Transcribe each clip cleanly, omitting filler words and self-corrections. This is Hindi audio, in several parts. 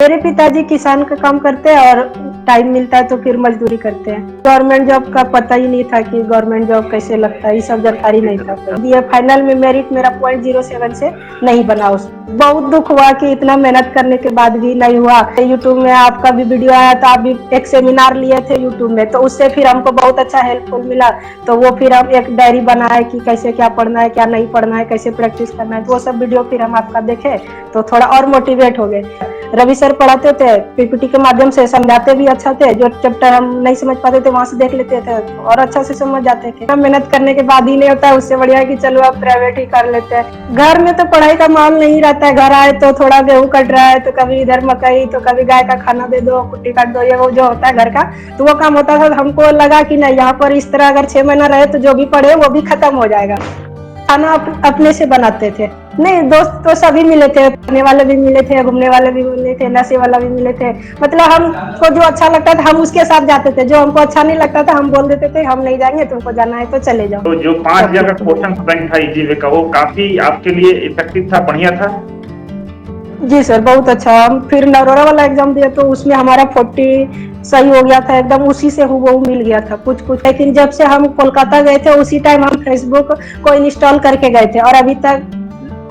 मेरे पिताजी किसान का काम करते हैं और टाइम मिलता है तो फिर मजदूरी करते हैं। गवर्नमेंट जॉब का पता ही नहीं था कि गवर्नमेंट जॉब कैसे लगता है, ये सब जानकारी नहीं था। ये फाइनल में मेरिट मेरा 0.07 से नहीं बना। उस बहुत दुख हुआ कि इतना मेहनत करने के बाद भी नहीं हुआ। यूट्यूब में आपका भी वीडियो आया तो आप भी एक सेमिनार लिए थे यूट्यूब में, तो उससे फिर हमको बहुत अच्छा हेल्पफुल मिला। तो वो फिर हम एक डायरी बनाए कि कैसे क्या पढ़ना है, क्या नहीं पढ़ना है, कैसे प्रैक्टिस करना है, तो वो सब वीडियो फिर हम आपका देखे तो थोड़ा और मोटिवेट हो गए। रवि सर पढ़ाते थे, पीपीटी के माध्यम से समझाते भी अच्छा थे। जो चैप्टर हम नहीं समझ पाते थे वहां से देख लेते थे और अच्छा से समझ जाते थे। मेहनत करने के बाद ही नहीं होता है, उससे बढ़िया है कि चलो अब प्राइवेट ही कर लेते हैं। घर में तो पढ़ाई का माहौल नहीं रहता है। घर आए तो थोड़ा गेहूं कट रहा है, तो कभी इधर मकई, तो कभी गाय का खाना दे दो, कुट्टी काट दो, ये वो जो होता है घर का, तो वो काम होता था। हमको लगा कि नहीं, यहाँ पर इस तरह अगर 6 महीना रहे तो जो भी पढ़े वो भी खत्म हो जाएगा। खाना अपने से बनाते थे। नहीं, दोस्त तो सभी मिले थे, पढ़ने वाले भी मिले थे, घूमने वाले भी मिले थे, नशे वाला भी मिले थे। मतलब हमको जो अच्छा लगता था हम उसके साथ जाते थे, जो हमको अच्छा नहीं लगता था हम बोल देते थे हम नहीं जाएंगे, तुमको जाना है तो चले जाओ। तो जो 5,000 का क्वेश्चन बैंक था ईजीवे का, वो काफी आपके लिए इफेक्टिव था, बढ़िया था। जी सर, बहुत अच्छा। हम फिर नरोरा वाला एग्जाम दिया तो उसमें हमारा 40 सही हो गया था, एकदम उसी से हूबहू मिल गया था कुछ कुछ। लेकिन जब से हम कोलकाता गए थे उसी टाइम हम फेसबुक को इंस्टॉल करके गए थे और अभी तक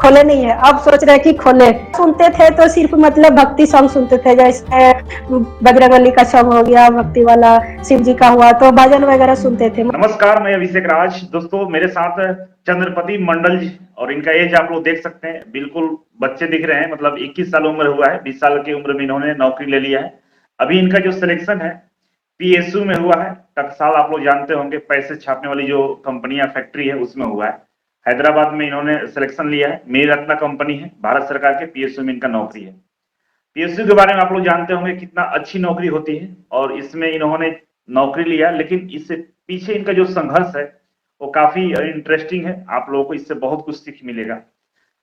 खोले नहीं है। अब सोच रहे कि खोले। सुनते थे तो सिर्फ मतलब भक्ति सॉन्ग सुनते थे, जैसे बजरंगबली का सॉन्ग हो गया भक्ति वाला, शिव जी का हुआ तो भजन वगैरह सुनते थे। नमस्कार, मैं अभिषेक राज। दोस्तों, मेरे साथ चंद्रपति मंडल जी, और इनका एज आप लोग देख सकते हैं, बिल्कुल बच्चे दिख रहे हैं। मतलब 21 साल उम्र हुआ है, 20 साल की उम्र में इन्होंने नौकरी ले लिया है। अभी इनका जो सिलेक्शन है पीएसयू में हुआ है। टकसाल आप लोग जानते होंगे, पैसे छापने वाली जो कंपनियां फैक्ट्री है उसमें हुआ है। हैदराबाद में इन्होंने सिलेक्शन लिया है। मेरी रत्ना कंपनी है भारत सरकार के, पीएसयू में इनका नौकरी है। पीएसयू के बारे में आप लोग जानते होंगे कितना अच्छी नौकरी होती है, और इसमें इन्होंने नौकरी लिया। लेकिन इससे पीछे इनका जो संघर्ष है वो काफी इंटरेस्टिंग है। आप लोगों को इससे बहुत कुछ सीख मिलेगा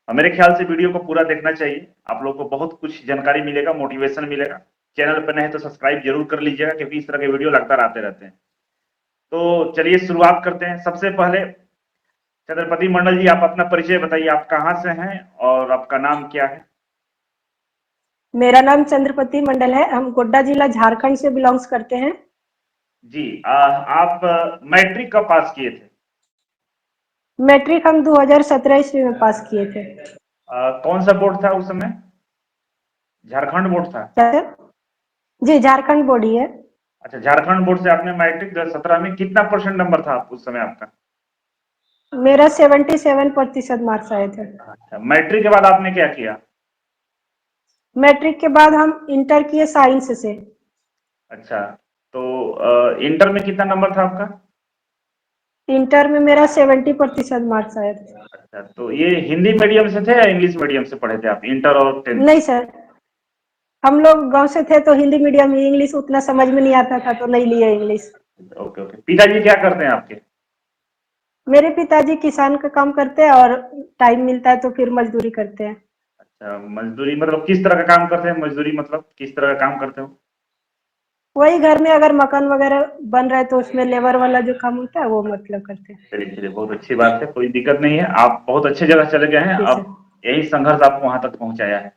और मेरे ख्याल से वीडियो को पूरा देखना चाहिए। आप लोगों को बहुत कुछ जानकारी मिलेगा, मोटिवेशन मिलेगा। चैनल पर नए तो सब्सक्राइब जरूर कर लीजिएगा, क्योंकि इस तरह के वीडियो लगातार आते रहते हैं। तो चलिए शुरुआत करते हैं। सबसे पहले चंद्रपति मंडल जी, आप अपना परिचय बताइए। आप कहाँ से हैं और आपका नाम क्या है? मेरा नाम चंद्रपति मंडल है। हम गोड्डा जिला झारखंड से बिलोंग्स करते हैं। जी, आप मैट्रिक कब पास किए थे? मैट्रिक हम 2017 ईस्वी में पास किए थे। कौन सा बोर्ड था उस समय? झारखंड बोर्ड था? क्या सर? जी, झारखंड बोर्ड ही है। अच्छा, झारखंड बोर्ड से आपने मैट्रिक 2017 में कितना परसेंट नंबर था उस समय आपका? मेरा 77% मार्क्स आए थे। अच्छा, मैट्रिक के बाद आपने क्या किया? मैट्रिक के बाद हम इंटर किए साइंस से। अच्छा, तो इंटर में कितना नंबर था आपका? इंटर में मेरा 70% मार्क्स आए थे। अच्छा, तो ये हिंदी मीडियम से थे या इंग्लिश मीडियम से पढ़े थे आप, इंटर और 10th? नहीं सर, हम लोग गांव से थे तो हिंदी मीडियम ही, इंग्लिश उतना समझ में नहीं आता था तो नहीं लिए इंग्लिश। Okay okay. पिताजी क्या करते हैं आपके? मेरे पिताजी किसान का काम करते हैं और टाइम मिलता है तो फिर मजदूरी करते हैं। अच्छा, मजदूरी मतलब किस तरह का काम करते हैं? मजदूरी मतलब किस तरह का काम करते हो? वही घर में अगर मकान वगैरह बन रहा है तो उसमें लेबर वाला जो काम होता है वो मतलब करते हैं। चलिए चलिए, बहुत अच्छी बात है, कोई दिक्कत नहीं है। आप बहुत अच्छे जगह चले गए हैं। जी अब सर। यही संघर्ष आपको वहां तक पहुंचाया है।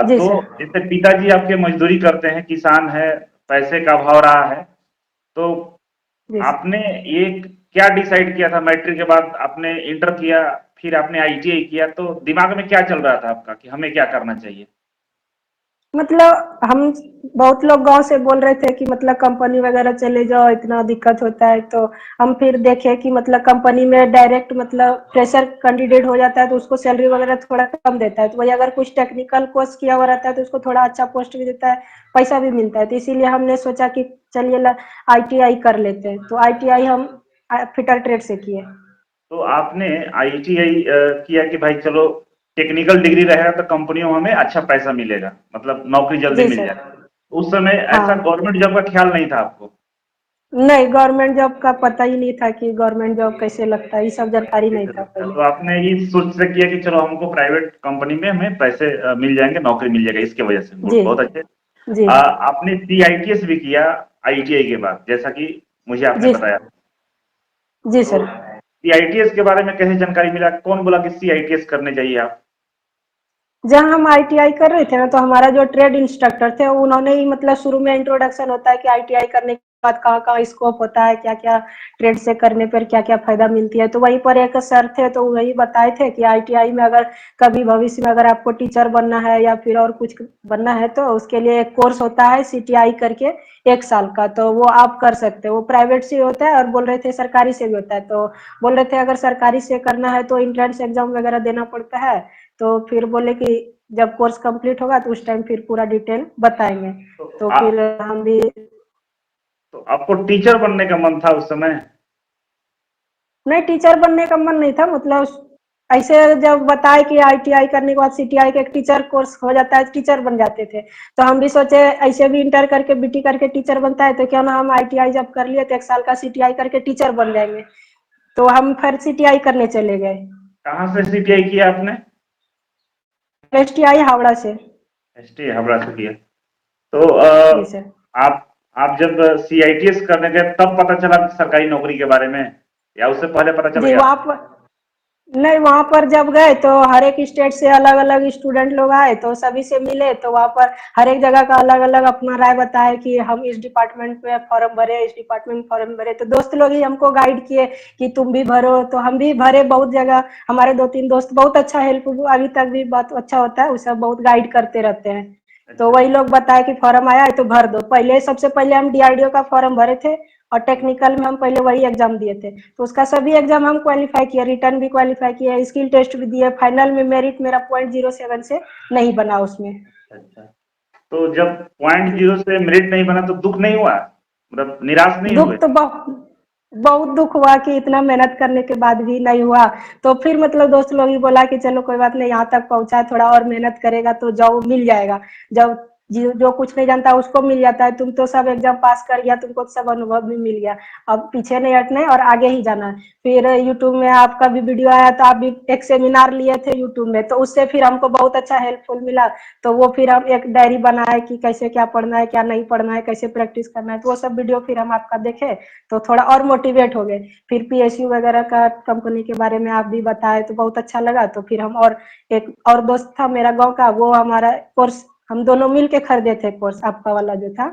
जी तो सर। जैसे पिताजी आपके मजदूरी करते हैं, किसान है, पैसे का अभाव रहा है, तो जी सर। आपने ये क्या डिसाइड किया था? मैट्रिक के बाद आपने इंटर किया, फिर आपने आईटीआई किया, तो दिमाग में क्या चल रहा था आपका कि हमें क्या करना चाहिए? मतलब हम बहुत लोग गांव से बोल रहे थे कि मतलब कंपनी वगैरह चले जाओ, इतना दिक्कत होता है। तो हम फिर देखे कि मतलब कंपनी में डायरेक्ट मतलब फ्रेशर कैंडिडेट हो जाता है तो उसको सैलरी वगैरह थोड़ा कम देता है। तो वही अगर कुछ टेक्निकल कोर्स किया हुआ रहता है तो उसको थोड़ा अच्छा पोस्ट भी देता है, पैसा भी मिलता है। तो इसीलिए हमने सोचा कि चलिए आईटीआई कर लेते हैं। तो आईटीआई हम फिटर ट्रेड से किए। तो आपने आईटीआई किया कि भाई चलो टेक्निकल डिग्री रहेगा तो कंपनियों में हमें अच्छा पैसा मिलेगा, मतलब नौकरी जल्दी जी मिल सर। जाएगा। उस समय ऐसा हाँ, गवर्नमेंट जॉब का ख्याल नहीं था आपको? नहीं, गवर्नमेंट जॉब का पता ही नहीं था कि गवर्नमेंट जॉब कैसे लगता है, ये सब जानकारी नहीं था अच्छा, पहले। तो आपने ये सोच से किया कि चलो हमको प्राइवेट कंपनी में हमें पैसे मिल जाएंगे, नौकरी मिल जाएगा, इसके वजह से। जी। बहुत अच्छे। जी। आपने सीआईटीएस भी किया आईटीआई के बाद, जैसा कि मुझे आपने जी। बताया। जी तो सर। सीआईटीएस के बारे में कैसे जानकारी मिला? कौन बोला कि सीआईटीएस करने जाइए आप? जहाँ हम आईटीआई कर रहे थे ना, तो हमारा जो ट्रेड इंस्ट्रक्टर थे उन्होंने ही मतलब शुरू में इंट्रोडक्शन होता है कि आईटीआई करने के बाद कहाँ कहाँ स्कोप होता है, क्या क्या ट्रेड से करने पर क्या क्या फायदा मिलती है। तो वहीं पर एक सर थे तो वही बताए थे कि आईटीआई में अगर कभी भविष्य में अगर आपको टीचर बनना है या फिर और कुछ बनना है तो उसके लिए एक कोर्स होता है सीटीआई करके, 1 साल का, तो वो आप कर सकते हो। वो प्राइवेट से होता है और बोल रहे थे सरकारी से भी होता है। तो बोल रहे थे अगर सरकारी से करना है तो एंट्रेंस एग्जाम वगैरह देना पड़ता है। तो फिर बोले कि जब कोर्स कंप्लीट होगा तो उस टाइम फिर पूरा डिटेल बताएंगे। तो, तो आ, फिर हम भी तो आपको टीचर बनने का मन था उस समय? नहीं, टीचर बनने का मन नहीं था, मतलब ऐसे जब बताए कि आईटीआई करने के बाद सीटीआई का एक टीचर कोर्स हो जाता है, टीचर बन जाते थे। तो हम भी सोचे ऐसे भी इंटर करके बीटी करके टीचर बनता है तो क्यों ना हम आईटीआई जब कर लिए तो 1 साल का सीटीआई करके टीचर बन जाएंगे। तो हम फिर सीटीआई करने चले गए। कहाँ से सीटीआई किया आपने? एसटीआई हावड़ा से। एसटी हावड़ा से किया। तो जी सर। आप आप जब सीआईटीएस करने गए तब पता चला सरकारी नौकरी के बारे में, या उससे पहले पता चल जी गया? वहाँ पर नहीं, वहां पर जब गए तो हर एक स्टेट से अलग अलग स्टूडेंट लोग आए तो सभी से मिले। तो वहां पर हर एक जगह का अलग अलग अपना राय बताया कि हम इस डिपार्टमेंट में फॉर्म भरे, इस डिपार्टमेंट में फॉर्म भरे। तो दोस्त लोग ही हमको गाइड किए कि तुम भी भरो, तो हम भी भरे बहुत जगह। हमारे 2-3 दोस्त बहुत अच्छा हेल्प, अभी तक भी बात अच्छा होता है, वो सब बहुत गाइड करते रहते हैं। तो अच्छा। वही लोग बताए कि फॉर्म आया है तो भर दो। पहले सबसे पहले हम डीआरडीओ का फॉर्म भरे थे और टेक्निकल में हम पहले वही एग्जाम दिए थे। तो उसका सभी एग्जाम हम क्वालिफाई किए, रिटर्न भी क्वालिफाई किए, स्किल टेस्ट भी दिए। फाइनल में मेरिट मेरा 0.07 से नहीं बना उसमें। अच्छा। तो जब पॉइंट जी। जीरो से मेरिट नहीं बना तो दुख नहीं हुआ, मतलब निराश नहीं दुख हुए? तो बहुत बहुत दुख हुआ कि इतना मेहनत करने के बाद भी नहीं हुआ। तो फिर मतलब दोस्त लोग ही बोला कि चलो कोई बात नहीं, यहाँ तक पहुंचा है, थोड़ा और मेहनत करेगा तो जॉब मिल जाएगा। जब जो कुछ नहीं जानता उसको मिल जाता है, तुम तो सब एग्जाम पास कर गया, तुमको सब अनुभव भी मिल गया। अब पीछे नहीं हटना है और आगे ही जाना है। फिर यूट्यूब में आपका भी वीडियो आया तो आप भी एक सेमिनार लिए थे यूट्यूब में, तो उससे फिर हमको बहुत अच्छा हेल्पफुल मिला। तो वो फिर हम एक डायरी बनाए कि कैसे क्या पढ़ना है, क्या नहीं पढ़ना है, कैसे प्रैक्टिस करना है। तो वो सब वीडियो फिर हम आपका देखे तो थोड़ा और मोटिवेट हो गए। फिर पीएसयू वगैरह का कंपनी के बारे में आप भी बताए तो बहुत अच्छा लगा। तो फिर हम और एक और दोस्त था मेरा गांव का, वो हमारा कोर्स हम दोनों मिल के खरीदे थे, कोर्स आपका वाला जो था।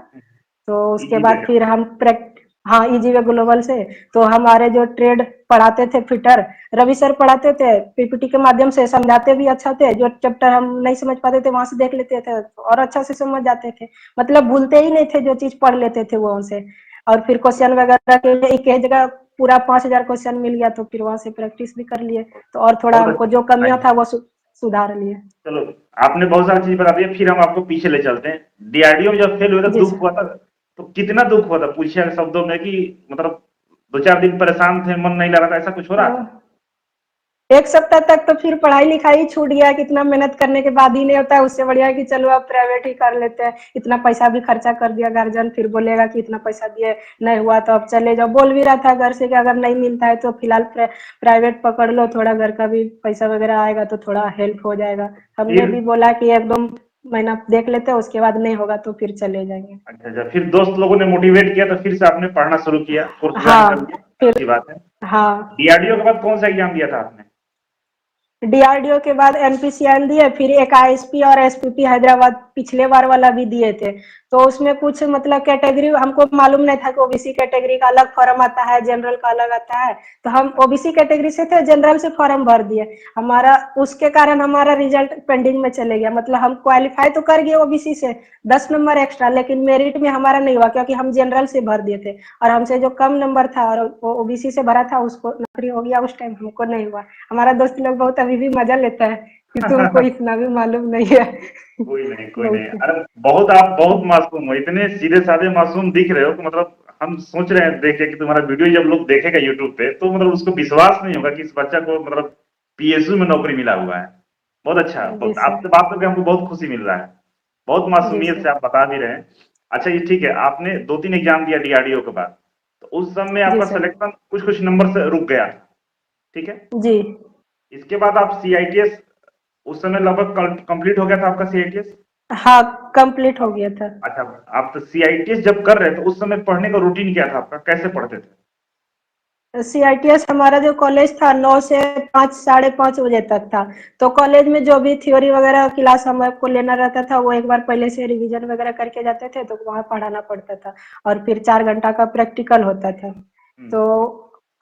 तो उसके इजी बाद बेटा। फिर हम हाँ, इजी वे ग्लोबल से। तो हमारे जो ट्रेड पढ़ाते थे फिटर रवि सर पढ़ाते थे, पीपीटी के माध्यम से समझाते भी अच्छा थे। जो चैप्टर हम नहीं समझ पाते थे वहां से देख लेते थे तो और अच्छा से समझ जाते थे। मतलब भूलते ही नहीं थे, जो चीज पढ़ लेते थे वो से। और फिर क्वेश्चन वगैरह के लिए एक जगह पूरा 5,000 क्वेश्चन मिल गया तो फिर वहां से प्रैक्टिस भी कर लिए। तो और थोड़ा बहुत हमको अच्छा। जो कमियां था अच्छा, वो सुधार लिए। चलो, आपने बहुत सारी चीज बता दी, फिर हम आपको पीछे ले चलते हैं। डीआरडीओ में जब फेल हुए तो जी दुख सर। हुआ था, तो कितना दुख हुआ था, पूछिए शब्दों में, कि मतलब 2-4 दिन परेशान थे, मन नहीं लग रहा था, ऐसा कुछ हो रहा था? 1 सप्ताह तक तो फिर पढ़ाई लिखाई छूट गया। कितना मेहनत करने के बाद ही नहीं होता है, उससे बढ़िया है कि चलो अब प्राइवेट ही कर लेते हैं। इतना पैसा भी खर्चा कर दिया, गार्जियन फिर बोलेगा कि इतना पैसा दिए नहीं हुआ तो अब चले जाओ। बोल भी रहा था घर से कि अगर नहीं मिलता है तो फिलहाल प्राइवेट पकड़ लो, थोड़ा घर का भी पैसा वगैरह आएगा तो थोड़ा हेल्प हो जाएगा। हमने फिर भी बोला कि 1-2 महीना देख लेते हैं, उसके बाद नहीं होगा तो फिर चले जाएंगे। अच्छा अच्छा, फिर दोस्त लोगों ने मोटिवेट किया तो फिर से आपने पढ़ना शुरू किया, कोर्स ज्वाइन कर हाँ लिया, फिर अच्छी बात है। हाँ, डीआरडीओ के बाद कौन सा एग्जाम दिया था आपने? डीआरडीओ के बाद एनपीसीआई दिए, फिर एक आईएसपी और एसपीपी हैदराबाद पिछले बार वाला भी दिए थे। तो उसमें कुछ मतलब कैटेगरी हमको मालूम नहीं था कि ओबीसी कैटेगरी का अलग फॉर्म आता है, जनरल का अलग आता है। तो हम ओबीसी कैटेगरी से थे, जनरल से फॉर्म भर दिए। हमारा उसके कारण हमारा रिजल्ट पेंडिंग में चले गया। मतलब हम क्वालिफाई तो कर गए ओबीसी से 10 नंबर एक्स्ट्रा, लेकिन मेरिट में हमारा नहीं हुआ क्योंकि हम जनरल से भर दिए थे। और हमसे जो कम नंबर था और वो ओबीसी से भरा था उसको नौकरी हो गया, उस टाइम हमको नहीं हुआ। हमारा दोस्त लोग बहुत अभी भी मजा लेता है कि तुमको इतना भी मालूम नहीं है। कोई नहीं, कोई नहीं। बहुत अरे बहुत, आप बहुत मासूम हो, इतने सीधे साधे मासूम दिख रहे हो कि मतलब हम सोच रहे हैं देख के कि तुम्हारा वीडियो जब लोग देखेगा यूट्यूब पे तो मतलब उसको विश्वास नहीं होगा कि इस बच्चा को मतलब पीएसयू में नौकरी मिला हुआ है। बहुत अच्छा, जी बहुत सर। आपसे बात करके हमको बहुत खुशी मिल रहा है। बहुत जी मासूमियत से सर। आप बता भी रहे हैं। अच्छा, ये ठीक है, आपने 2-3 एग्जाम दिया डीआरडीओ के बाद, तो उस समय जी आपका सर। सिलेक्शन कुछ कुछ नंबर से रुक गया था, ठीक है? जी इसके बाद आप सीआईटीएस, उस समय लगभग कंप्लीट हो गया था आपका सीआईटीएस? हाँ, कंप्लीट हो गया था। अच्छा, आप तो सीआईटीएस जब कर रहे थे उस समय पढ़ने का रूटीन क्या था आपका, कैसे पढ़ते थे? CITS हमारा जो कॉलेज था 9 से 5 5:30 बजे तक था। तो कॉलेज में जो भी थ्योरी वगैरह क्लास हमको लेना रहता था वो एक बार पहले से रिवीजन वगैरह करके जाते थे, तो वहाँ पढ़ाना पड़ता था और फिर 4 घंटा का प्रैक्टिकल होता था। हम्म। तो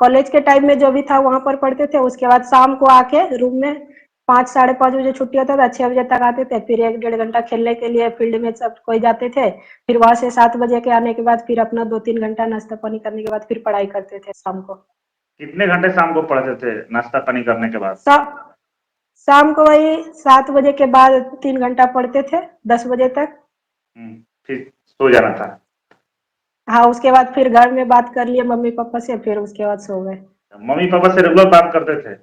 कॉलेज के टाइम में जो भी था वहाँ पर पढ़ते थे, उसके बाद शाम को आके रूम में 5 साढ़े 5 बजे छुट्टी होता था, 6 बजे तक आते थे, फिर 1 1.5 घंटा खेलने के लिए फील्ड में सब कोई जाते थे। फिर वहां से 7 बजे के आने के बाद फिर अपना 2 3 घंटा नाश्ता पानी करने के बाद फिर पढ़ाई करते थे शाम को। कितने घंटे शाम को पढ़ते थे नाश्ता पानी करने के बाद? शा, शाम को वही 7 बजे के बाद 3 घंटा पढ़ते थे, 10 बजे तक। फिर सो जाना था? हाँ, उसके बाद फिर घर में बात कर लिए मम्मी पापा से, फिर उसके बाद सो गए। मम्मी पापा से रेगुलर बात करते थे?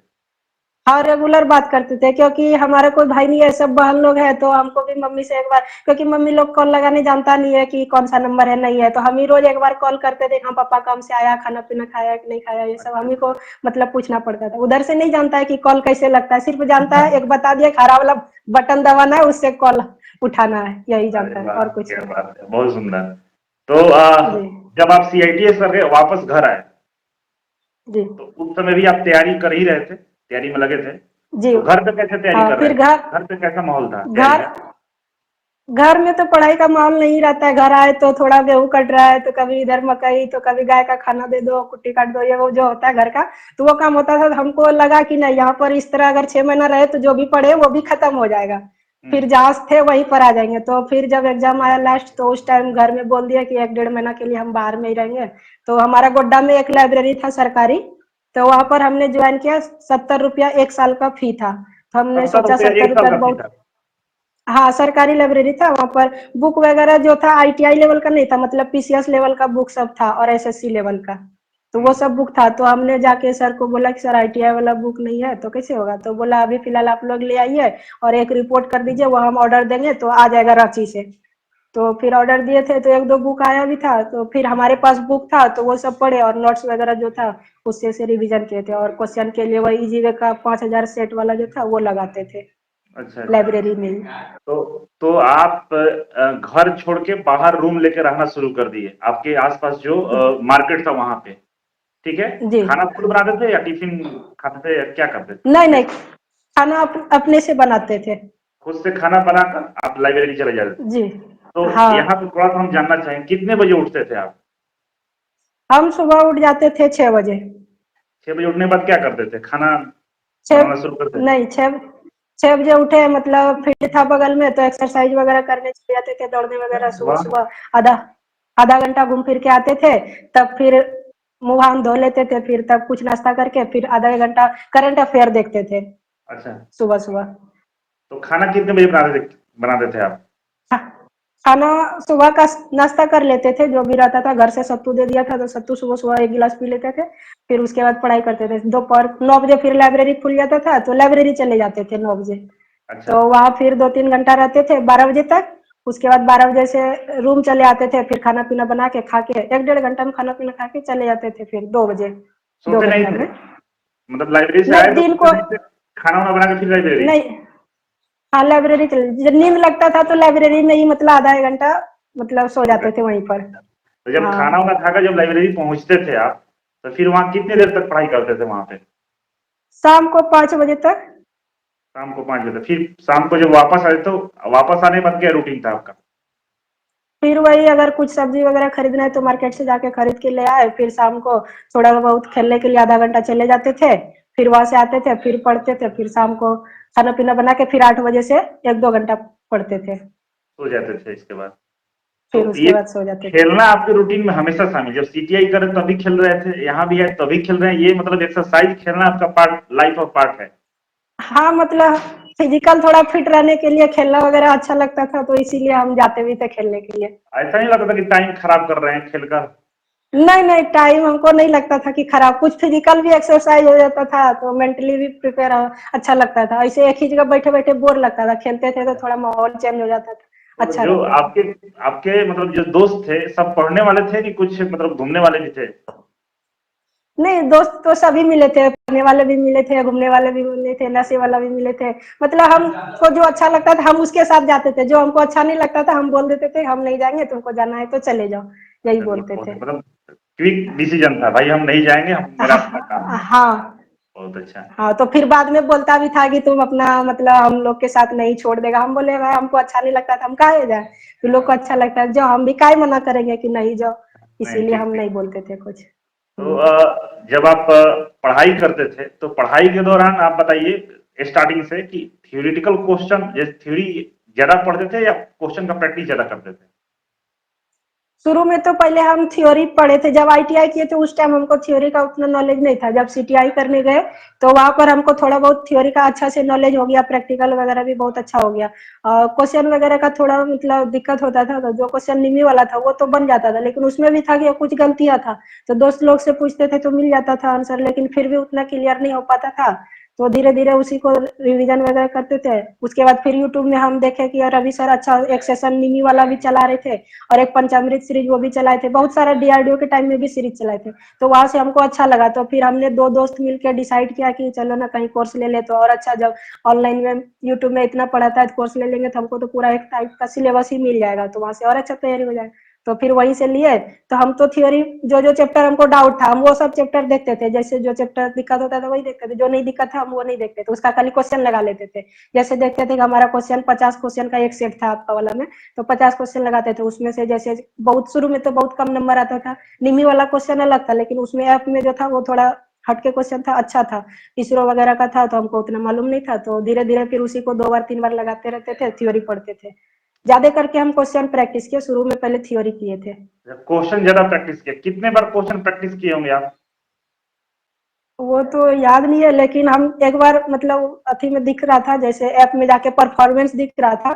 हाँ, रेगुलर बात करते थे, क्योंकि हमारा कोई भाई नहीं है, सब बहन लोग हैं, तो हमको भी मम्मी से एक बार, क्योंकि मम्मी लोग कॉल लगाने जानता नहीं है कि कौन सा नंबर है नहीं है, तो हम ही रोज एक बार कॉल करते थे, हाँ पापा काम से आया, खाना पीना खाया कि नहीं खाया, ये सब हम ही को मतलब पूछना पड़ता था। उधर से नहीं जानता है कि कॉल कैसे लगता है, सिर्फ जानता है एक बता दिया हरा वाला बटन दबाना है, उससे कॉल उठाना है, यही अरे जानता है वाह, और कुछ क्या नहीं। बात है, बहुत सुंदर। तो जी। जब आप CITS करके वापस घर आए, जी। तो उस समय भी आप तैयारी कर ही रहे थे, तैयारी में लगे थे, जी। तो घर पे कैसे तैयारी हाँ, कर रहे फिर थे? घर पे कैसा माहौल था तैयारी घर का? घर में तो पढ़ाई का माहौल नहीं रहता है। घर आए तो थोड़ा गेहूं कट रहा है, तो कभी इधर मकई, तो कभी गाय का खाना दे दो, कुट्टी काट दो, ये वो जो होता है घर का, तो वो काम होता था। तो हमको लगा कि नहीं, यहाँ पर इस तरह अगर 6 महीना रहे तो जो भी पढ़े वो भी खत्म हो जाएगा, फिर हम्म। जहाँ थे वहीं पर आ जाएंगे। तो फिर जब एग्जाम आया लास्ट, तो उस टाइम घर में बोल दिया कि 1 1.5 महीना के लिए हम बाहर में ही रहेंगे। तो हमारा गोड्डा में एक लाइब्रेरी था सरकारी, तो वहां पर हमने ज्वाइन किया। 70 रुपया 1 साल का फी था। तो हमने 70 सोचा रुपया सत्तर एक साल रुपया का तो फी बहुत। था? हाँ, सरकारी लाइब्रेरी था, वहाँ पर बुक वगैरह जो था ITI लेवल का नहीं था, मतलब PCS लेवल का बुक सब था और SSC लेवल का, तो वो हम्म। सब बुक था। तो हमने जाके सर को बोला कि सर ITI वाला बुक नहीं है तो कैसे होगा, तो बोला अभी फिलहाल आप लोग ले आइए और एक रिपोर्ट कर दीजिए, वो हम ऑर्डर देंगे तो आ जाएगा रांची से। तो फिर ऑर्डर दिए थे तो 1 2 बुक आया भी था, तो फिर हमारे पास बुक था तो वो सब पढ़े और नोट्स वगैरह जो था उससे से रिवीजन किए थे, और क्वेश्चन के लिए वही जीवे का 5,000 सेट वाला जो था वो लगाते थे अच्छा अच्छा। लाइब्रेरी में ही। तो आप घर छोड़ के बाहर रूम लेके रहना शुरू कर दिए, आपके आसपास जो मार्केट था वहां पे, ठीक है? जी। खाना खुद बनाते थे या टिफिन खाते थे या क्या करते थे नहीं नहीं, कैसे? खाना अपने से बनाते थे। खुद से खाना बनाकर आप लाइब्रेरी चले जाते थे? जी। तो यहाँ हाँ, पे थोड़ा सा हम जानना चाहेंगे, कितने बजे उठते थे आप? हम सुबह उठ जाते थे 6 बजे। 6 बजे उठने के बाद क्या करते थे, खाना छः बनाना शुरू करते थे? नहीं, 6 6 बजे उठे, मतलब फील्ड था बगल में, तो एक्सरसाइज वगैरह करने चले जाते थे, दौड़ने वगैरह सुबह वाह। सुबह। आधा आधा घंटा घूम फिर के आते थे, तब फिर मुंह हाथ धो लेते थे, फिर तब कुछ नाश्ता करके फिर आधा 1 घंटा करंट अफेयर देखते थे अच्छा। सुबह सुबह। तो खाना कितने बजे बनाते थे आप? खा- खाना सुबह का नाश्ता कर लेते थे, जो भी रहता था घर से सत्तू दे दिया था, तो सत्तू सुबह सुबह 1 गिलास पी लेते थे। फिर उसके बाद पढ़ाई करते थे। दोपहर 9 बजे फिर लाइब्रेरी खुल जाता था, तो लाइब्रेरी चले जाते थे 9 बजे। अच्छा। तो वहाँ फिर 2 3 घंटा रहते थे 12 बजे तक। उसके बाद 12 बजे से रूम चले आते थे, फिर खाना पीना बना के खा के 1 1.5 घंटा में खाना पीना खा के चले जाते थे फिर 2 बजे, दो सोते नहीं घंटा थे? में। मतलब लाइब्रेरी से आए नहीं, तो दिन सोते को नहीं थे? खाना वाना बना के फिर लाइब्रेरी? नहीं। हाँ, लाइब्रेरी चले, जब नींद लगता था तो लाइब्रेरी में ही मतलब आधा 1 घंटा मतलब सो सो जाते थे गए? वहीं पर। तो जब हाँ। खाना वाना खाकर जब लाइब्रेरी पहुंचते थे आप, तो फिर वहां कितने जी। देर तक पढ़ाई करते थे वहां पे? शाम को 5 बजे तक। शाम को 5 बजे तक? फिर शाम को जब वापस आए तो वापस आने के बाद क्या रूटीन था आपका? फिर वही अगर कुछ सब्जी वगैरह खरीदना है तो मार्केट से जाके खरीद के ले आए, फिर शाम को थोड़ा बहुत खेलने के लिए आधा घंटा चले जाते थे। फिर वहां से आते थे, फिर पढ़ते थे, फिर शाम को खाना पीना बना के फिर 8 बजे से 1 2 घंटा पढ़ते थे, सो जाते थे इसके बाद? तो फिर ये उसके बाद सो जाते थे। खेलना आपके रूटीन में हमेशा शामिल, जब CTI कर तभी खेल रहे थे, यहाँ भी है तभी खेल रहे हैं, ये मतलब एक्सरसाइज खेलना आपका पार्ट, लाइफ ऑफ पार्ट है? हाँ, मतलब फिजिकल थोड़ा फिट रहने के लिए खेलना वगैरह अच्छा लगता था, तो इसीलिए हम जाते भी थे खेलने के लिए। ऐसा नहीं लगता कि टाइम खराब कर रहे हैं खेलकर? नहीं नहीं, टाइम हमको नहीं लगता था कि खराब, कुछ फिजिकल भी एक्सरसाइज हो जाता था, तो मेंटली भी प्रिपेयर अच्छा लगता था। ऐसे एक ही जगह बैठे बैठे बोर लगता था, खेलते थे तो थोड़ा माहौल चेंज हो जाता था, तो अच्छा जो रहता था। आपके आपके मतलब जो दोस्त थे सब पढ़ने वाले थे कि कुछ मतलब घूमने वाले भी थे? नहीं, दोस्त तो सभी मिले थे, पढ़ने वाले भी मिले थे, घूमने वाले भी मिले थे, नशे वाला भी मिले थे। मतलब हमको जो अच्छा लगता था हम उसके साथ जाते थे, जो हमको अच्छा नहीं लगता था हम बोल देते थे हम नहीं जाएंगे, तुमको जाना है तो चले जाओ, यही चलिए बोलते बहुत थे। है, मतलब क्विक डिसीजन था भाई, हम नहीं जाएंगे, हम मेरा अपना काम है। हाँ बहुत अच्छा। हाँ, तो फिर बाद में बोलता भी था कि तुम अपना मतलब हम लोग के साथ नहीं छोड़ देगा। हम बोले भाई हमको अच्छा नहीं लगता था, हम काहे जाए, तुम लोग को अच्छा लगता है जो, हम भी काहे मना करेंगे कि नहीं जाओ। नहीं इसीलिए ठीक हम ठीक। नहीं बोलते थे कुछ। तो जब आप पढ़ाई करते थे तो पढ़ाई के दौरान आप बताइए स्टार्टिंग से कि थियोरिटिकल क्वेश्चन जैसे थ्योरी ज्यादा पढ़ते थे या क्वेश्चन का प्रैक्टिस ज्यादा करते थे? शुरू में तो पहले हम थ्योरी पढ़े थे, जब आईटीआई किए थे उस टाइम हमको थ्योरी का उतना नॉलेज नहीं था। जब सीटीआई करने गए तो वहां पर हमको थोड़ा बहुत थ्योरी का अच्छा से नॉलेज हो गया, प्रैक्टिकल वगैरह भी बहुत अच्छा हो गया। क्वेश्चन वगैरह का थोड़ा मतलब दिक्कत होता था, तो जो क्वेश्चन निमी वाला था वो तो बन जाता था, लेकिन उसमें भी था कि कुछ गलतियां था। तो दोस्त लोग से पूछते थे तो मिल जाता था आंसर, लेकिन फिर भी उतना क्लियर नहीं हो पाता था। तो धीरे धीरे उसी को रिवीजन वगैरह करते थे। उसके बाद फिर यूट्यूब में हम देखे कि रवि सर अच्छा एक सेशन निमी वाला भी चला रहे थे, और एक पंचामृत सीरीज वो भी चलाए थे, बहुत सारा डीआरडीओ के टाइम में भी सीरीज चलाए थे। तो वहां से हमको अच्छा लगा, तो फिर हमने दो दोस्त मिलकर डिसाइड किया कि चलो ना कहीं कोर्स ले ले तो और अच्छा, जब ऑनलाइन में यूट्यूब में इतना पढ़ाता है, कोर्स ले लेंगे तो हमको तो पूरा एक टाइप का सिलेबस ही मिल जाएगा, तो वहां से और अच्छा तैयारी हो जाएगा। तो फिर वहीं से लिए। तो हम तो थियोरी जो जो चैप्टर हमको डाउट था हम वो सब चैप्टर देखते थे, जैसे जो चैप्टर दिक्कत होता था वही देखते थे, जो नहीं दिक्कत था हम वो नहीं देखते थे, उसका खाली क्वेश्चन लगा लेते थे। जैसे देखते थे कि हमारा क्वेश्चन 50 क्वेश्चन का एक सेट था आपका वाला में, तो 50 क्वेश्चन लगाते थे उसमें से। जैसे बहुत शुरू में तो बहुत कम नंबर आता था, निमी वाला क्वेश्चन अलग था, लेकिन उसमें ऐप में जो था वो थोड़ा हटके क्वेश्चन था, अच्छा था, इसरो वगैरह का था, तो हमको उतना मालूम नहीं था। तो धीरे धीरे फिर उसी को 2 बार 3 बार लगाते रहते थे, थ्योरी पढ़ते थे। ज्यादा करके हम क्वेश्चन प्रैक्टिस किए, शुरू में पहले थ्योरी किए थे। क्वेश्चन ज्यादा प्रैक्टिस किया, कितने बार क्वेश्चन प्रैक्टिस किए होंगे आप? वो तो याद नहीं है, लेकिन हम एक बार मतलब अथी में दिख रहा था, जैसे ऐप में जाके परफॉर्मेंस दिख रहा था,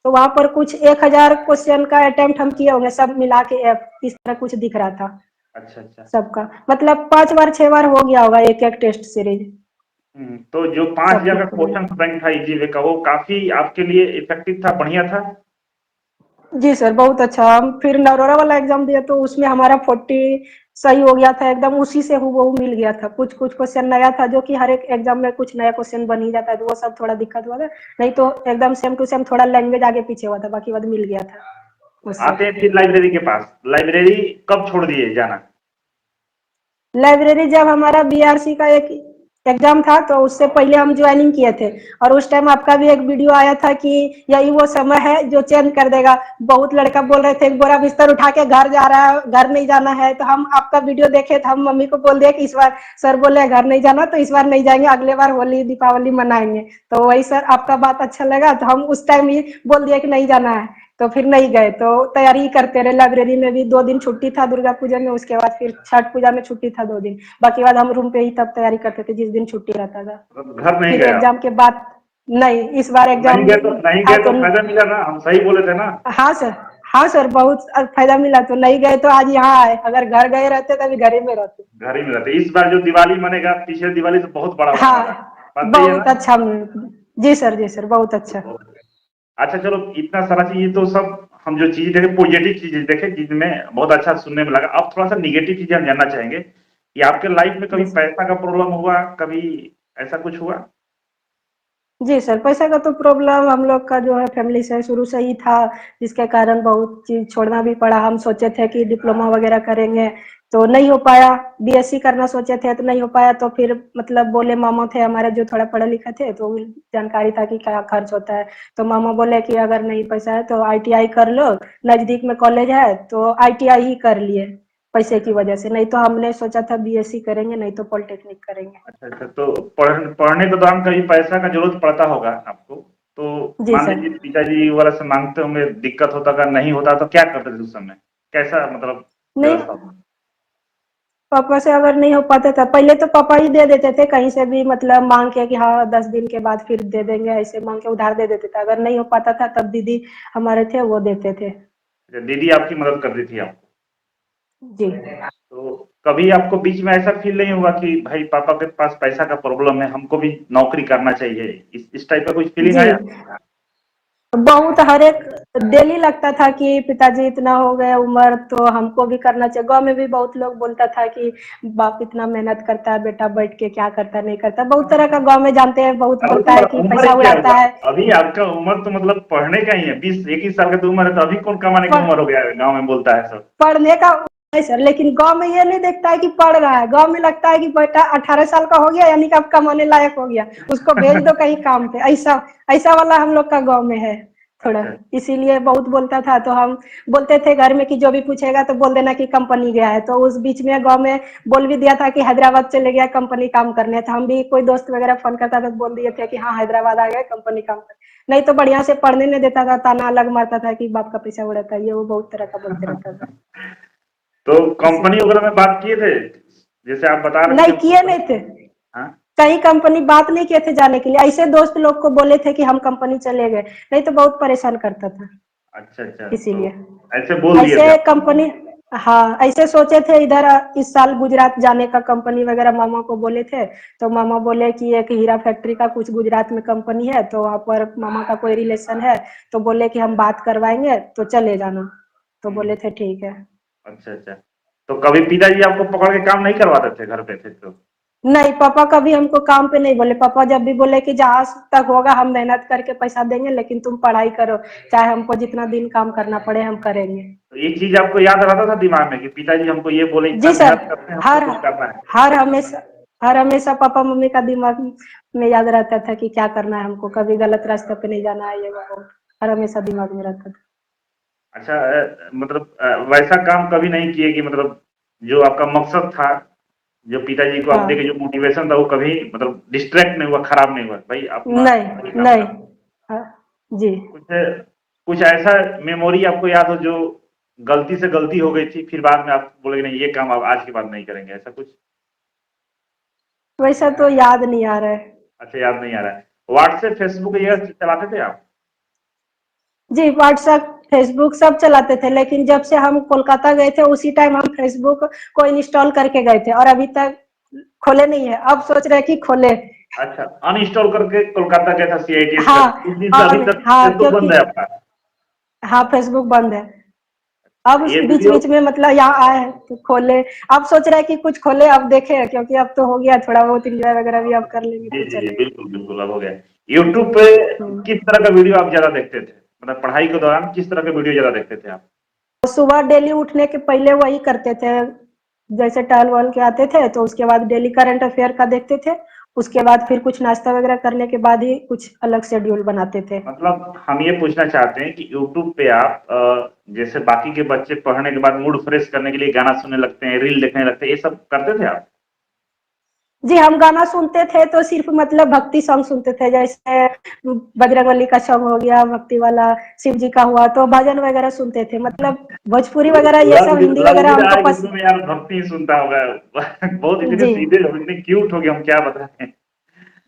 तो वहां पर कुछ 1000 क्वेश्चन का अटेम्प्ट हम किए होंगे सब मिला के, ऐप इस तरह कुछ दिख रहा था अच्छा अच्छा। सबका, मतलब 5 बार 6 बार हो गया होगा एक एक टेस्ट सीरीज तो जो 5,000 सबको का पूरे। क्वेश्चन बैंक था इजी वे का, वो काफी आपके लिए इफेक्टिव था, बढ़िया था? जी सर बहुत अच्छा। हम फिर नरोरा वाला एग्जाम दिया तो उसमें हमारा 40 सही हो गया था एकदम, उसी से हूबहू मिल गया था। कुछ कुछ क्वेश्चन नया था, जो कि हर एक एग्जाम में कुछ नया क्वेश्चन बन ही जाता है, तो वो सब थोड़ा दिक्कत हुआ था। नहीं तो एकदम सेम टू सेम, थोड़ा लैंग्वेज आगे पीछे हुआ था, बाकी बाद मिल गया था उससे। आते हैं फिर लाइब्रेरी के पास, लाइब्रेरी कब छोड़ दिए जाना? लाइब्रेरी जब हमारा बीआरसी का एक एग्जाम था तो उससे पहले हम ज्वाइनिंग किए थे, और उस टाइम आपका भी एक वीडियो आया था कि यही वो समय है जो चेंज कर देगा। बहुत लड़का बोल रहे थे एक बोरा बिस्तर उठा के घर जा रहा है, घर नहीं जाना है, तो हम आपका वीडियो देखे तो हम मम्मी को बोल दिया कि इस बार सर बोले घर नहीं जाना, तो इस बार नहीं जाएंगे, अगले बार होली दीपावली मनाएंगे। तो वही सर आपका बात अच्छा लगा, तो हम उस टाइम ही बोल दिया कि नहीं जाना है, तो फिर नहीं गए। तो तैयारी करते रहे, लाइब्रेरी में भी 2 दिन छुट्टी था दुर्गा पूजा में, उसके बाद फिर छठ पूजा में छुट्टी था 2 दिन, बाकी बाद हम रूम पे ही तब तैयारी करते थे जिस दिन छुट्टी रहता था। मतलब घर नहीं फिर गया? एग्जाम के बाद नहीं, इस बार नहीं एग्जाम गए तो, नहीं था गए तो। तो फायदा मिला ना, हम सही बोले थे ना? हाँ सर, हाँ सर बहुत फायदा मिला, तो नहीं गए तो आज यहाँ आए, अगर घर गए रहते तभी घर ही में रहते। घर ही में रहते। इस बार जो दिवाली मनेगा, पिछले दिवाली से बहुत बड़ा होने वाला है, हाँ बात सही है बहुत ना? अच्छा। जी सर, जी सर बहुत अच्छा। अच्छा चलो, इतना सारा चीज तो सब हम जो चीज देखे, पॉजिटिव चीजें देखे जिनमें बहुत अच्छा सुनने में लगा। अब थोड़ा सा निगेटिव चीजें हम जानना चाहेंगे कि आपके लाइफ में कभी जी सर, पैसा का प्रॉब्लम हुआ, कभी ऐसा कुछ हुआ? जी सर पैसा का तो प्रॉब्लम हम लोग का जो है फैमिली से शुरू से ही था, जिसके कारण बहुत चीज छोड़ना भी पड़ा। हम सोचे थे कि डिप्लोमा वगैरह करेंगे तो नहीं हो पाया, बीएससी करना सोचे थे तो नहीं हो पाया। तो फिर मतलब बोले, मामा थे हमारे जो थोड़ा पढ़े लिखे थे, तो जानकारी था कि क्या खर्च होता है, तो मामा बोले कि अगर नहीं पैसा है तो आईटीआई कर लो, नजदीक में कॉलेज है, तो आईटीआई ही कर लिए पैसे की वजह से। नहीं तो हमने सोचा था बीएससी करेंगे, नहीं तो पॉलिटेक्निक करेंगे। अच्छा अच्छा। तो पढ़ने के दौरान कभी पैसा का जरूरत पड़ता होगा आपको, तो जी मान सर। लीजिए पिताजी वगैरह से मांगते होंगे, दिक्कत होता, अगर नहीं होता तो क्या करते थे उस समय? कैसा मतलब नहीं, व्यवस्था होता? पापा से अगर नहीं हो पाता था, पहले तो पापा ही दे देते थे कहीं से भी, मतलब मांग के कि हाँ 10 दिन के बाद फिर दे देंगे, ऐसे मांग के उधार दे देते थे। अगर नहीं हो पाता था तब दीदी हमारे थे वो देते थे। अच्छा, दीदी आपकी मदद करती थी आपको? जी तो कभी आपको बीच में ऐसा फील नहीं हुआ कि भाई पापा के पास पैसा का प्रॉब्लम है, हमको भी नौकरी करना चाहिए, इस टाइप का कुछ फीलिंग जी, आया? बहुत हर एक डेली लगता था कि पिताजी इतना हो गए उम्र तो हमको भी करना चाहिए। गांव में भी बहुत लोग बोलता था कि बाप इतना मेहनत करता है, बेटा बैठ के क्या करता नहीं करता, बहुत तरह का गांव में जानते हैं, बहुत अब बोलता तो है कि उम्र पैसा ही क्या उड़ाता हुआ? है। अभी आपका उम्र तो मतलब पढ़ने का ही है, 20 21 साल का तो उम्र है, तो अभी कौन कमाने की पर उम्र हो गया है, गाँव में बोलता है सब। पढ़ने का नहीं सर, लेकिन गांव में ये नहीं देखता है कि पढ़ रहा है, गांव में लगता है कि बेटा 18 साल का हो गया यानी कि अब कमाने लायक हो गया, उसको भेज दो कहीं काम पे, ऐसा ऐसा वाला हम लोग का गांव में है थोड़ा। अच्छा इसीलिए बहुत बोलता था, तो हम बोलते थे घर में कि जो भी पूछेगा तो बोल देना कि कंपनी गया है। तो उस बीच में गांव में बोल भी दिया था कि हैदराबाद चले गया कंपनी काम करने, तो हम भी कोई दोस्त वगैरह फोन करता था तो बोल दिए थे कि हाँ हैदराबाद आ गया कंपनी काम करने। नहीं तो बढ़िया से पढ़ने नहीं देता था, ताना अलग मारता था कि बाप का पैसा उड़ाता है, ये वो बहुत तरह का बोलते रहता था। तो कंपनी इसीलिए वगैरह में बात किए थे, जैसे आप बता रहे थे कि नहीं हम किए नहीं कंपनी। थे, हाँ। कहीं कंपनी बात नहीं किए थे जाने के लिए, ऐसे दोस्त लोग को बोले थे कि हम कंपनी चले गए, नहीं तो बहुत परेशान करता था। अच्छा अच्छा, तो इसीलिए ऐसे बोल दिए थे ऐसे आप। कंपनी, हाँ ऐसे सोचे थे इधर इस साल गुजरात जाने का, कंपनी वगैरह मामा को बोले थे। तो मामा बोले कि एक हीरा फैक्ट्री का कुछ गुजरात में कंपनी है, तो वहाँ पर मामा का कोई रिलेशन है, तो बोले कि हम बात करवाएंगे तो चले जाना। तो हम्म, बोले थे ठीक है। अच्छा अच्छा। तो कभी पिताजी आपको पकड़ के काम नहीं करवाते थे घर पे थे तो? नहीं, पापा कभी हमको काम पे नहीं बोले, पापा जब भी बोले कि जहां तक होगा हम मेहनत करके पैसा देंगे, लेकिन तुम पढ़ाई करो, चाहे हमको जितना दिन काम करना पड़े हम करेंगे। तो एक चीज आपको याद रहता था दिमाग में कि पिताजी हमको ये बोले, इतना जी सर, मेहनत करते हैं हमको हर कुछ करना है? हर हमेशा हर हमेशा पापा मम्मी का दिमाग में याद रहता था कि क्या करना है हमको, कभी गलत रास्ते पे नहीं जाना है, ये वो हर हमेशा दिमाग में रहता था। अच्छा, मतलब वैसा काम कभी नहीं किए कि मतलब जो आपका मकसद था, जो पिताजी को आप देके हाँ, जो मोटिवेशन था, वो कभी मतलब डिस्ट्रैक्ट नहीं हुआ, खराब नहीं हुआ भाई अपना सही नहीं काम नहीं, करना? हाँ, जी। कुछ कुछ ऐसा मेमोरी आपको याद हो जो गलती से गलती हो गई थी, फिर बाद में आप बोले नहीं ये काम आप आज के बाद नहीं करेंगे, ऐसा कुछ? वैसा तो याद नहीं आ रहा है। अच्छा, याद नहीं आ रहा है। व्हाट्सएप फेसबुक ये चलाते थे आप? जी, व्हाट्सएप फेसबुक सब चलाते थे, लेकिन जब से हम कोलकाता गए थे उसी टाइम हम फेसबुक को इंस्टॉल करके गए थे, और अभी तक खोले नहीं है, अब सोच रहे हैं कि खोले। अच्छा, अनइंस्टॉल करके कोलकाता गया था सीआईटीएस हाँ, करके, उस दिन से अभी तक हाँ फेसबुक क्योंकि बंद है आपका? हाँ फेसबुक बंद है। अब ये बीच वीडियो। बीच में मतलब यहाँ आए हैं तो खोले। अब सोच रहे हैं कि कुछ खोले, अब देखे, क्योंकि अब तो हो गया थोड़ा बहुत एंजॉय वगैरह भी अब कर लेंगे जी तो जी जी, चलेगा। बिल्कुल बिल्कुल, अब हो गया। यूट्यूब पे हम्म। किस तरह का वीडियो आप ज्यादा देखते थे, मतलब पढ़ाई के दौरान किस तरह के वीडियो ज्यादा देखते थे आप? सुबह डेली उठने के पहले वही करते थे, जैसे टहल वहल के आते थे तो उसके बाद डेली करंट अफेयर का देखते थे, उसके बाद फिर कुछ नाश्ता वगैरह करने के बाद ही कुछ अलग शेड्यूल बनाते थे। मतलब हम ये पूछना चाहते हैं कि यूट्यूब पे आप जैसे बाकी के बच्चे पढ़ने के बाद मूड फ्रेश करने के लिए गाना सुनने लगते हैं, रील देखने लगते हैं, ये सब करते थे आप? जी, हम गाना सुनते थे तो सिर्फ मतलब भक्ति सॉन्ग सुनते थे, जैसे बजरंगबली का सॉन्ग हो गया भक्ति वाला, शिव जी का हुआ तो भजन वगैरह सुनते थे, मतलब भोजपुरी वगैरह ये सब हिंदी वगैरह लग हमको रहा है कि पस तुम्हें यार भक्ति ही सुनता होगा। बहुत इतने जी, सीधे हो, इतने क्यूट हो गए, हम क्या बताएं।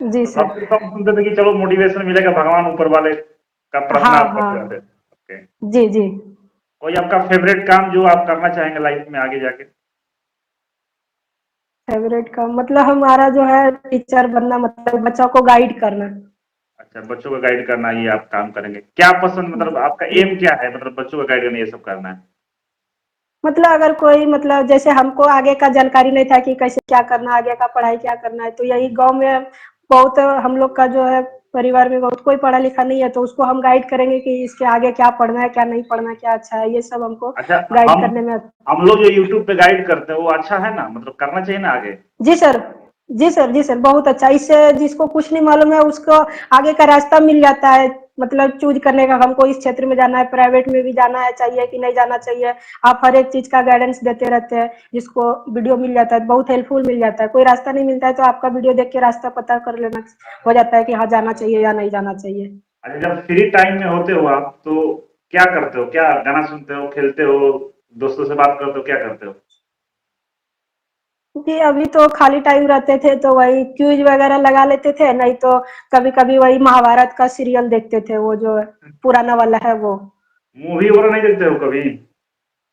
जी तो सर। भक्ति सॉन्ग सुनते थे कि चलो मोटिवेशन मिलेगा, भगवान ऊपर वाले का प्रार्थना हाँ आप करते हाँ, रहते थे? ओके। जी जी। कोई आपका फेवरेट काम जो आप करना चाहेंगे लाइफ में आगे जाके? फेवरेट का मतलब हमारा जो है टीचर बनना, मतलब बच्चों को गाइड करना। अच्छा, बच्चों को गाइड करना, ये आप काम करेंगे? क्या पसंद, मतलब आपका जी, एम क्या है, मतलब बच्चों को गाइड करना, ये सब करना है? मतलब अगर कोई मतलब जैसे हमको आगे का जानकारी नहीं था कि कैसे क्या करना, आगे का पढ़ाई क्या करना है, तो यही गांव में बहुत हम लोग का जो है परिवार में बहुत कोई पढ़ा लिखा नहीं है, तो उसको हम गाइड करेंगे कि इसके आगे क्या पढ़ना है, क्या नहीं पढ़ना है, क्या अच्छा है, ये सब हमको अच्छा, गाइड हम करने में। हम लोग जो यूट्यूब पे गाइड करते हैं वो अच्छा है ना, मतलब करना चाहिए ना आगे? जी सर, जी सर, जी सर, बहुत अच्छा, इससे जिसको कुछ नहीं मालूम है उसको आगे का रास्ता मिल जाता है, मतलब चूज करने का, हमको इस क्षेत्र में जाना है, प्राइवेट में भी जाना है चाहिए कि नहीं जाना चाहिए। आप हर एक चीज का गाइडेंस देते रहते हैं, जिसको वीडियो मिल जाता है बहुत हेल्पफुल मिल जाता है, कोई रास्ता नहीं मिलता है तो आपका वीडियो देख के रास्ता पता कर लेना हो जाता है कि हाँ जाना चाहिए या नहीं जाना चाहिए। अच्छा, जब फ्री टाइम में होते हो आप तो क्या करते हो, क्या गाना सुनते हो, खेलते हो, दोस्तों से बात करते हो, क्या करते हो? जी, अभी तो खाली टाइम रहते थे तो वही क्यूज वगैरह लगा लेते थे, नहीं तो कभी कभी वही महाभारत का सीरियल देखते थे, वो जो पुराना वाला है वो। मूवी वगैरह नहीं देखते हो कभी?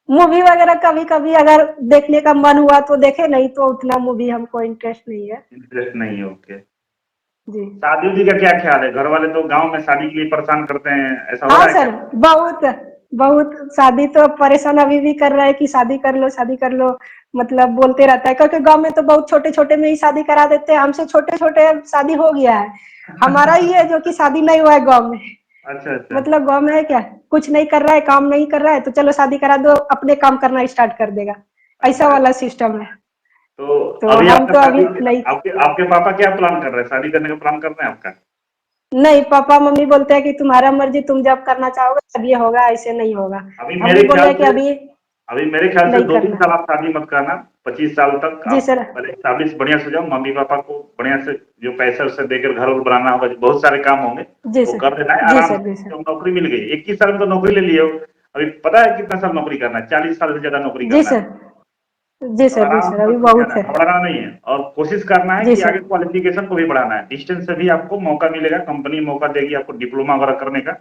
मूवी वगैरह कभी कभी अगर देखने का मन हुआ तो देखे, नहीं तो उतना मूवी हमको इंटरेस्ट नहीं है। इंटरेस्ट नहीं है, ओके। जी, शादी उदी का क्या ख्याल है? घर वाले तो गांव में शादी के लिए परेशान करते हैं, ऐसा हो हाँ रहा है सर, क्या? बहुत बहुत शादी तो परेशान अभी भी कर रहा है कि शादी कर लो, शादी कर लो, मतलब बोलते रहता है, क्योंकि गांव में तो बहुत छोटे छोटे में ही शादी करा देते हैं, हमसे छोटे छोटे शादी हो गया है, हमारा ही है जो कि शादी नहीं हुआ है गांव में। अच्छा अच्छा। मतलब गांव में है क्या, कुछ नहीं कर रहा है, काम नहीं कर रहा है, तो चलो शादी करा दो, अपने काम करना स्टार्ट कर देगा। ऐसा अच्छा। वाला सिस्टम है। तो तो अभी हम आपका तो अभी शादी, नहीं, आपके आपके पापा क्या प्लान कर रहे हैं, शादी करने का प्लान कर रहे हैं आपका? नहीं, पापा मम्मी बोलते हैं कि तुम्हारा मर्जी, तुम जब करना चाहोगे तब ये होगा, ऐसे नहीं होगा। अभी हम भी मेरे बोले ख्याल कि से अभी अभी मेरे ख्याल से नहीं 2-3 करना। साल आप शादी मत करना। 25 साल तक जी आप सर। पहले एस्टैब्लिश बढ़िया से जाओ, मम्मी पापा को बढ़िया से जो पैसे वैसे देकर घर और बनाना होगा, बहुत सारे काम होंगे जी वो सर। कर देना है जी आराम सर। जी से। सर। जब नौकरी मिल गई, 21 साल में तो नौकरी ले लिए हो, अभी पता है कितना साल नौकरी करना है? 40 साल से ज्यादा नौकरी जी करना है। सर। जी तो सर। जी आराम सर, से अभी नौकरी बहुत करना है। है, घबराना नहीं है, और कोशिश करना है जी कि सर। आगे क्वालिफिकेशन को भी बढ़ाना है। डिस्टेंस से भी आपको मौका मिलेगा, कंपनी मौका देगी आपको डिप्लोमा वगैरह करने का,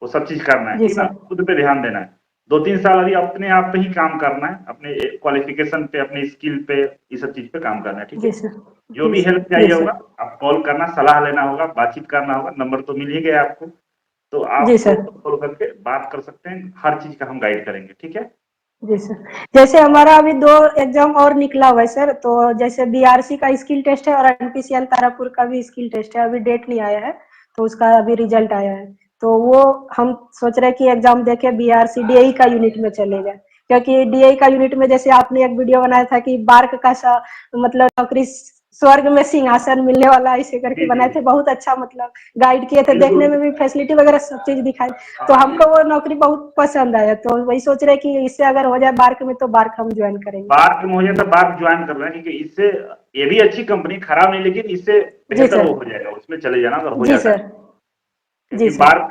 वो सब चीज करना है, जी ठीक ना? सर। खुद पे ध्यान देना है। 2-3 साल अभी अपने आप पे ही काम करना है, अपने क्वालिफिकेशन पे, अपने स्किल पे, ये सब चीज पे काम करना है, ठीक है? जी सर। जो जी भी सर। हेल्प जी चाहिए होगा, सर। आप कॉल करना, सलाह लेना होगा, बातचीत करना होगा, नंबर तो मिल ही गया आपको, तो जी आप सर। कॉल करके बात कर सकते हैं, हर चीज का हम गाइड करेंगे, ठीक है? जी सर। जैसे हमारा अभी 2 एग्ज़ाम और निकला हुआ है सर, तो जैसे बीआरसी का स्किल टेस्ट है और एनपीसीएल तारापुर का भी स्किल टेस्ट है, अभी डेट नहीं आया है, तो उसका अभी रिजल्ट आया है। तो वो हम सोच रहे हैं कि एग्ज़ाम देके बीआरसी डीएई का यूनिट में चले जाएँ। क्योंकि डीएई का यूनिट में जैसे आपने एक वीडियो बनाया था कि बार्क का मतलब नौकरी स्वर्ग में सिंहासन मिलने वाला, ऐसे करके जी, जी, बनाए थे, जी। बहुत अच्छा मतलब गाइड किए थे, देखने बिल्कुल। में भी फैसिलिटी वगैरह सब चीज़ दिखाई। तो हाँ, हमको वो नौकरी बहुत पसंद आया, तो वही सोच रहे कि इससे अगर हो जाए बार्क में, तो बार्क हम ज्वाइन करेंगे। बार्क में हो जाए तो बार्क ज्वाइन कर लेना, क्योंकि इससे, ये भी अच्छी कंपनी, खराब नहीं, लेकिन इससे जी बेहतर सर। वो हो जाएगा, उसमें चले जाना अगर हो जी जाता है। सर। क्योंकि जी सर। बार्क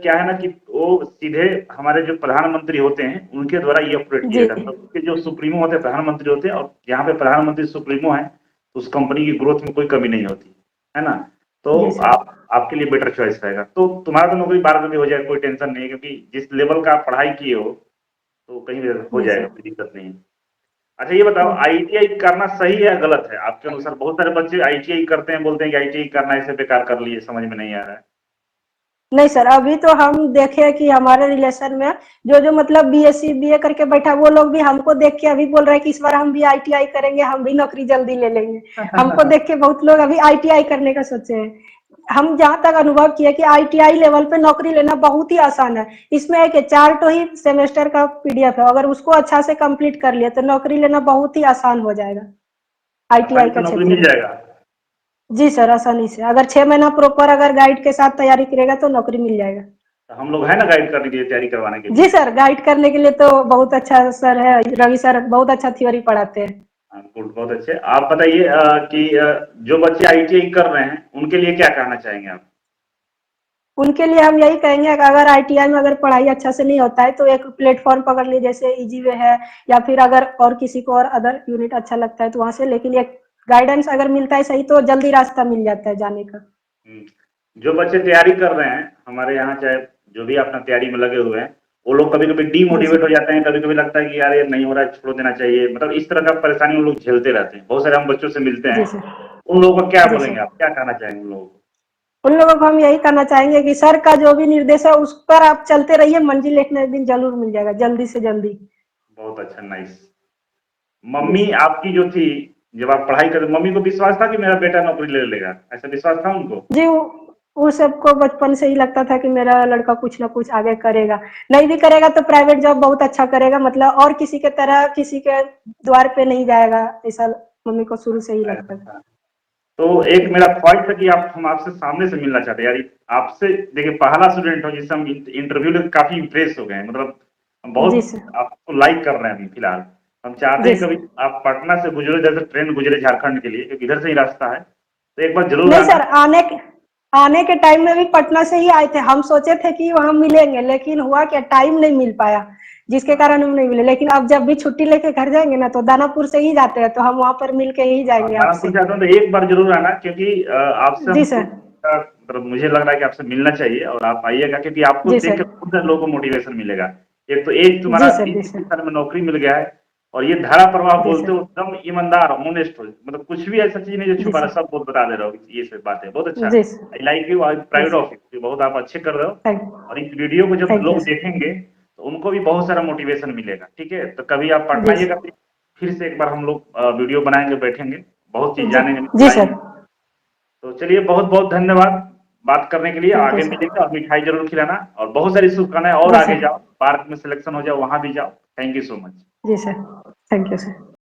क्या है ना कि वो सीधे हमारे जो प्रधानमंत्री होते हैं उनके द्वारा ये ऑपरेट किया जी। जाता है। उसके जो सुप्रीमो होते हैं प्रधानमंत्री होते हैं, और यहाँ पे प्रधानमंत्री सुप्रीमो है, तो उस कंपनी की ग्रोथ में कोई कमी नहीं होती है ना? तो जी सर। आप, आपके लिए बेटर चॉइस रहेगा। तो तुम्हारा तो नौकरी बार्क में भी हो जाए, कोई टेंशन नहीं है, क्योंकि जिस लेवल का आप पढ़ाई किए हो तो कहीं भी हो जी जाएगा, सर। कोई दिक्कत नहीं है। अच्छा ये बताओ, जी। आईटीआई करना सही है या गलत है आपके अनुसार? बहुत सारे बच्चे आईटीआई करते हैं, बोलते हैं कि आईटीआई करना ऐसे बेकार कर लिए, समझ में नहीं आ रहा है। नहीं सर, अभी तो हम देखे कि हमारे रिलेशन में जो मतलब बीएससी बीए करके बैठा, वो लोग भी हमको देख के अभी बोल रहे हैं कि इस बार हम भी आईटीआई करेंगे, हम भी नौकरी जल्दी ले लेंगे। हमको देख के बहुत लोग अभी आईटीआई करने का सोचे हैं। हम जहाँ तक अनुभव किए कि आईटीआई लेवल पे नौकरी लेना बहुत ही आसान है। इसमें है कि 4 तो ही सेमेस्टर का पीडीएफ है, अगर उसको अच्छा से कंप्लीट कर लिया तो नौकरी लेना बहुत ही आसान हो जाएगा आईटीआई आसानी का से नौकरी क्षेत्र मिल में। जाएगा? जी सर, आसानी से अगर 6 महीना प्रॉपर अगर गाइड के साथ तैयारी करेगा तो नौकरी मिल जाएगा। तो हम लोग है ना गाइड करने के लिए, तैयारी करवाने के जी लिए? सर, गाइड करने के लिए तो बहुत अच्छा सर है, रवि सर बहुत अच्छा थ्योरी पढ़ाते हैं। हाँ, गुड, बहुत अच्छे। आप बताइए कि जो बच्चे आईटीआई कर रहे हैं उनके लिए क्या कहना चाहेंगे आप? उनके लिए हम यही कहेंगे कि अगर आईटीआई में अगर पढ़ाई अच्छा से नहीं होता है तो एक प्लेटफॉर्म पकड़ लीजिए, जैसे इजी वे है, या फिर अगर और किसी को और अदर यूनिट अच्छा लगता है तो वहां से, लेकिन एक गाइडेंस अगर मिलता है सही तो जल्दी रास्ता मिल जाता है जाने का। हम्म, जो बच्चे तैयारी कर रहे हैं हमारे यहाँ, चाहे जो भी अपना तैयारी में लगे हुए हैं, वो लोग कभी कभी जी डीमोटिवेट सर। हो जाते हैं, कभी कभी लगता है कि यार ये नहीं हो रहा है, छोड़ देना चाहिए, मतलब इस तरह का परेशानी उन लोग झेलते रहते हैं। बहुत सारे हम बच्चों से मिलते जी हैं, सर। उन लोगों को क्या जी बोलेंगे सर। आप, क्या कहना चाहेंगे उन लोगों को? उन लोगों को हम यही करना चाहेंगे कि सर का जो भी निर्देश है उस पर आप चलते रहिए, मंजिल एक ना एक दिन जरूर मिल जाएगा, जल्दी से जल्दी। बहुत अच्छा, नाइस। जी मम्मी सर। आपकी जो थी, जब आप पढ़ाई करते, मम्मी को विश्वास था कि मेरा बेटा नौकरी ले लेगा, ऐसा विश्वास था उनको? जी, वो सबको बचपन से ही लगता था कि मेरा लड़का कुछ ना कुछ आगे करेगा, नहीं भी करेगा तो प्राइवेट जॉब बहुत अच्छा करेगा, मतलब और किसी के तरह किसी के द्वार पे नहीं जाएगा, ऐसा मम्मी को शुरू से ही लगता था। ऐसा। तो एक जी मेरा ख्वाहिश था कि आप, हम आपसे सामने से मिलना चाहते हैं यार। आपसे देखिए, पहला स्टूडेंट हो जिससे हम इंटरव्यू लेकर काफी इंप्रेस हो गए हैं, मतलब हम जी बहुत सर। आपको लाइक कर रहे हैं अभी फिलहाल। हम चाहते जी हैं कभी सर। आप पटना से गुजरे, जैसे ट्रेन गुजरे झारखंड के लिए, क्योंकि इधर से ही रास्ता है, तो एक बार जरूर नहीं आना। सर, आने के टाइम में भी पटना से ही आए थे, हम सोचे थे कि वहां मिलेंगे, लेकिन हुआ क्या, टाइम नहीं मिल पाया, जिसके हाँ, कारण हम नहीं मिले। लेकिन अब जब भी छुट्टी लेके घर जाएंगे ना तो दानापुर से ही जाते हैं, तो हम वहां पर मिल के ही जाएंगे दानापुर आपसे। से आता हूँ तो एक बार जरूर आना, क्योंकि आपसे जी हमको सर। मतलब मुझे लग रहा है कि आपसे मिलना चाहिए, और आप आइएगा, क्योंकि आपको जी देख के सर। बहुत सारे लोगों को मोटिवेशन मिलेगा। एक तो एज तुम्हारा जी सर। जी 20-21 सर। साल में नौकरी मिल गया है, और ये धारा प्रवाह जी बोलते सर। हो, एकदम ईमानदार ऑनेस्ट हो, मतलब कुछ भी ऐसा चीज नहीं जो जी छुपा रहा, सर। सब बहुत बता दे रहा हो, ये सब बात है, बहुत अच्छा। जी sir. I like you, I जी प्राउड सर। ऑफ यू, बहुत आप अच्छे कर रहे हो। थैंक और इस वीडियो को जब थैंक यू लोग सर। देखेंगे तो उनको भी बहुत सारा मोटिवेशन मिलेगा, ठीक है? तो कभी आप पटना जी आइएगा, सर। फिर से एक बार हम लोग वीडियो बनाएंगे, बैठेंगे, बहुत चीज जी। जानेंगे, जी सिखाएंगे। सर। तो चलिए, बहुत बहुत धन्यवाद बात करने के लिए, थैंक यू आगे सर। मिलेंगे, और मिठाई जरूर खिलाना, और बहुत सारी शुभकामनाएं, और जी आगे सर। जाओ, पार्क में सिलेक्शन हो जाओ, वहां भी जाओ। Thank you so much. जी सर, थैंक यू सर।